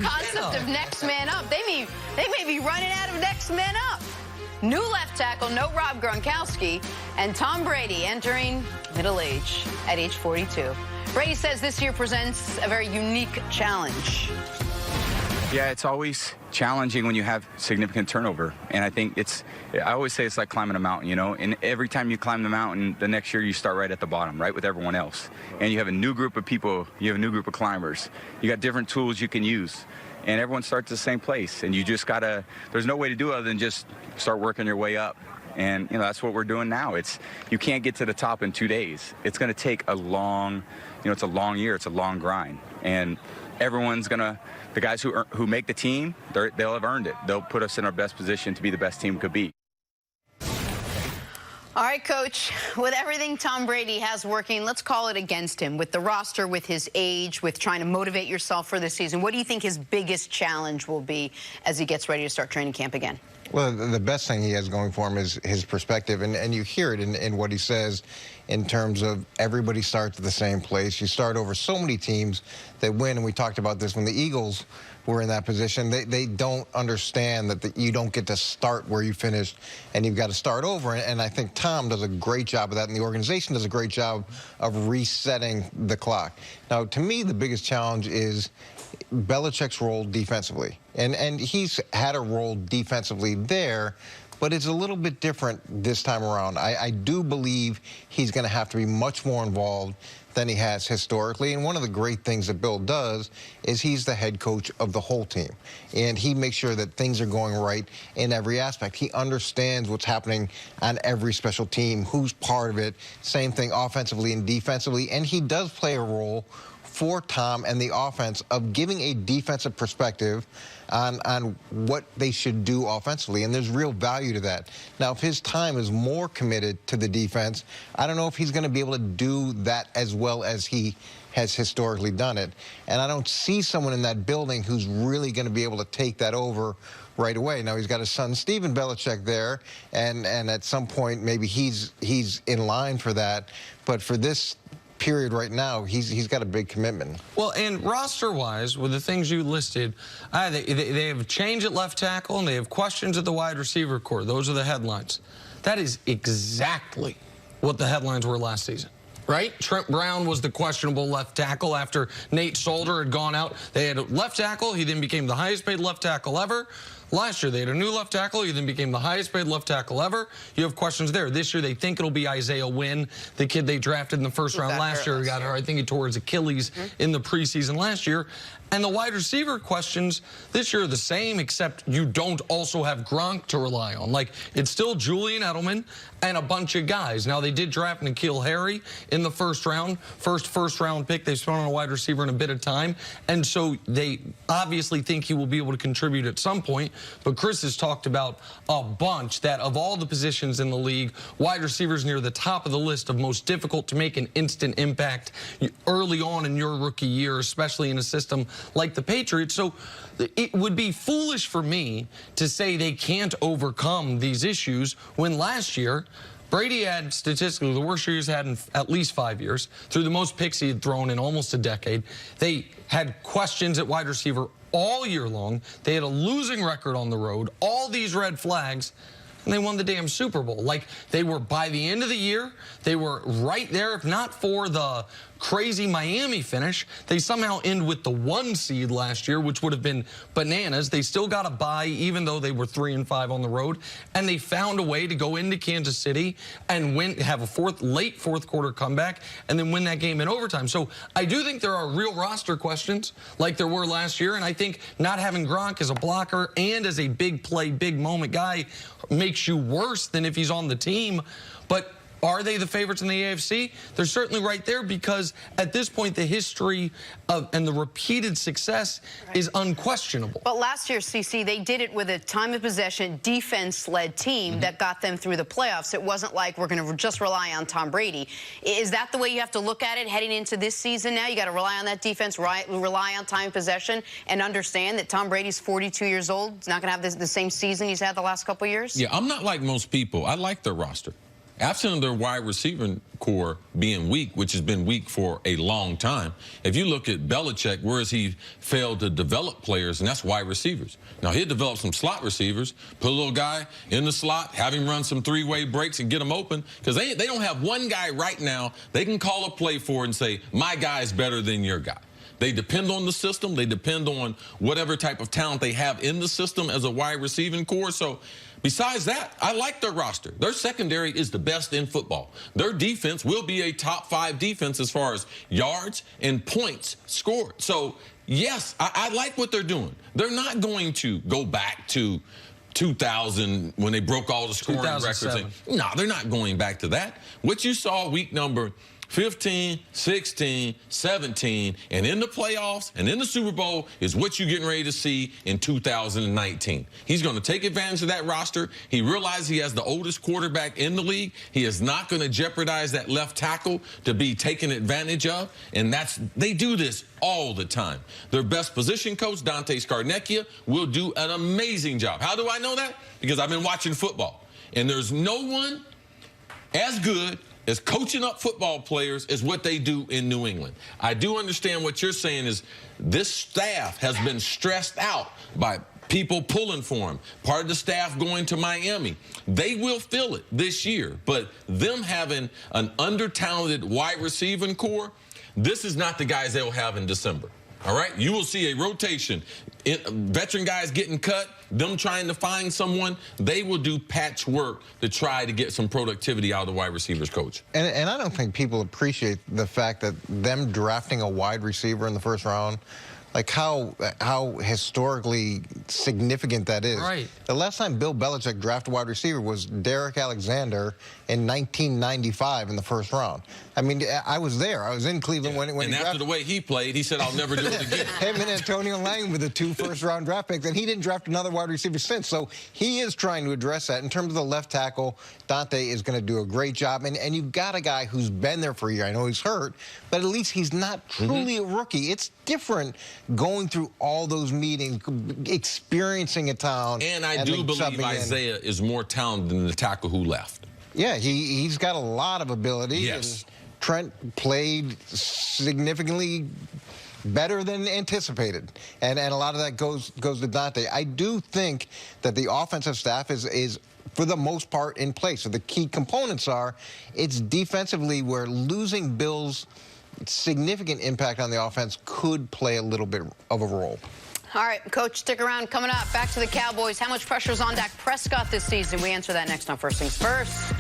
concept of next man up. They may be running out of next man up. New left tackle, no Rob Gronkowski, and Tom Brady entering middle age at age 42. Brady says this year presents a very unique challenge. Yeah, it's always challenging when you have significant turnover. And I think I always say it's like climbing a mountain, you know, and every time you climb the mountain, the next year you start right at the bottom, right with everyone else. And you have a new group of people, you have a new group of climbers. You got different tools you can use. And everyone starts at the same place. And you just gotta, there's no way to do it other than just start working your way up. And, you know, that's what we're doing now. You can't get to the top in 2 days. It's gonna take a long, it's a long year, it's a long grind. And everyone's gonna, the guys who make the team, they'll have earned it. They'll put us in our best position to be the best team could be. All right, Coach, with everything Tom Brady has working, let's call it against him, with the roster, with his age, with trying to motivate yourself for the season, what do you think his biggest challenge will be as he gets ready to start training camp again? Well, the best thing he has going for him is his perspective, and you hear it in what he says in terms of everybody starts at the same place. You start over so many teams that win, and we talked about this when the Eagles were in that position. They don't understand that you don't get to start where you finished, and you've got to start over. And I think Tom does a great job of that, and the organization does a great job of resetting the clock. Now, to me, the biggest challenge is Belichick's role defensively. And he's had a role defensively there, but it's a little bit different this time around. I do believe he's going to have to be much more involved than he has historically. And one of the great things that Bill does is he's the head coach of the whole team. And he makes sure that things are going right in every aspect. He understands what's happening on every special team, who's part of it, same thing offensively and defensively. And he does play a role for Tom and the offense of giving a defensive perspective on what they should do offensively, and there's real value to that. Now, if his time is more committed to the defense, I don't know if he's going to be able to do that as well as he has historically done it. And I don't see someone in that building who's really going to be able to take that over right away. Now, he's got his son, Stephen Belichick, there, and at some point, maybe he's in line for that. But for this period right now, he's got a big commitment. Well, and roster-wise, with the things you listed, they have change at left tackle, and they have questions at the wide receiver core. Those are the headlines. That is exactly what the headlines were last season. Right? Trent Brown was the questionable left tackle after Nate Solder had gone out. They had a left tackle. He then became the highest paid left tackle ever. Last year, they had a new left tackle. He then became the highest paid left tackle ever. You have questions there. This year, they think it'll be Isaiah Wynn, the kid they drafted in the first round last year. He got hurt. I think he tore his Achilles in the preseason last year. And the wide receiver questions this year are the same, except you don't also have Gronk to rely on. Like, it's still Julian Edelman and a bunch of guys. Now, they did draft N'Keal Harry in the first round, first round pick. They spent on a wide receiver in a bit of time. And so they obviously think he will be able to contribute at some point. But Chris has talked about a bunch that of all the positions in the league, wide receivers near the top of the list of most difficult to make an instant impact early on in your rookie year, especially in a system like the Patriots. So it would be foolish for me to say they can't overcome these issues when last year Brady had statistically the worst year he's had in at least 5 years, through the most picks he had thrown in almost a decade. They had questions at wide receiver all year long. They had a losing record on the road, all these red flags, and they won the damn Super Bowl. Like, they were, by the end of the year, they were right there, if not for the crazy Miami finish. They somehow end with the 1 seed last year, which would have been bananas. They still got a bye, even though they were 3-5 on the road. And they found a way to go into Kansas City and have a late fourth quarter comeback and then win that game in overtime. So I do think there are real roster questions like there were last year. And I think not having Gronk as a blocker and as a big play, big moment guy makes you worse than if he's on the team. But are they the favorites in the AFC? They're certainly right there because at this point the history and the repeated success is unquestionable. But last year, CC, they did it with a time of possession, defense-led team that got them through the playoffs. It wasn't like we're going to just rely on Tom Brady. Is that the way you have to look at it heading into this season now? You got to rely on that defense, rely on time of possession, and understand that Tom Brady's 42 years old. He's not going to have the same season he's had the last couple of years? Yeah, I'm not like most people. I like their roster. absent of their wide receiver core being weak, which has been weak for a long time, if you look at Belichick, where has he failed to develop players, and that's wide receivers. Now, he'll develop some slot receivers, put a little guy in the slot, have him run some three-way breaks and get them open, because they don't have one guy right now they can call a play for and say, my guy is better than your guy. They depend on the system. They depend on whatever type of talent they have in the system as a wide receiving core. So besides that, I like their roster. Their secondary is the best in football. Their defense will be a top 5 defense as far as yards and points scored. So, yes, I like what they're doing. They're not going to go back to 2000 when they broke all the scoring records. No, they're not going back to that. What you saw week number 15, 16, 17, and in the playoffs and in the Super Bowl is what you're getting ready to see in 2019. He's going to take advantage of that roster. He realizes he has the oldest quarterback in the league. He is not going to jeopardize that left tackle to be taken advantage of, and they do this all the time. Their best position coach, Dante Scarnecchia, will do an amazing job. How do I know that? Because I've been watching football, and there's no one as good as coaching up football players is what they do in New England. I do understand what you're saying is this staff has been stressed out by people pulling for him. Part of the staff going to Miami. They will feel it this year, but them having an under-talented wide receiving core, this is not the guys they'll have in December. All right? You will see a rotation. Veteran guys getting cut, them trying to find someone. They will do patchwork to try to get some productivity out of the wide receivers coach. And I don't think people appreciate the fact that them drafting a wide receiver in the first round, like how historically significant that is. Right. The last time Bill Belichick drafted a wide receiver was Derek Alexander in 1995 in the first round. I mean, I was there. I was in Cleveland when he drafted. And after the way he played, he said, I'll never do it again. Him and Antonio Lang with the 2 first-round draft picks, and he didn't draft another wide receiver since. So he is trying to address that. In terms of the left tackle, Dante is going to do a great job. And you've got a guy who's been there for a year. I know he's hurt, but at least he's not truly a rookie. It's different going through all those meetings, experiencing a town. And I do believe Isaiah is more talented than the tackle who left. Yeah, he's got a lot of ability. Yes. And Trent played significantly better than anticipated, and a lot of that goes to Dante. I do think that the offensive staff is for the most part in place. So the key components are, it's defensively where losing Bill's significant impact on the offense could play a little bit of a role. All right, Coach, stick around. Coming up, back to the Cowboys. How much pressure is on Dak Prescott this season? We answer that next on First Things First.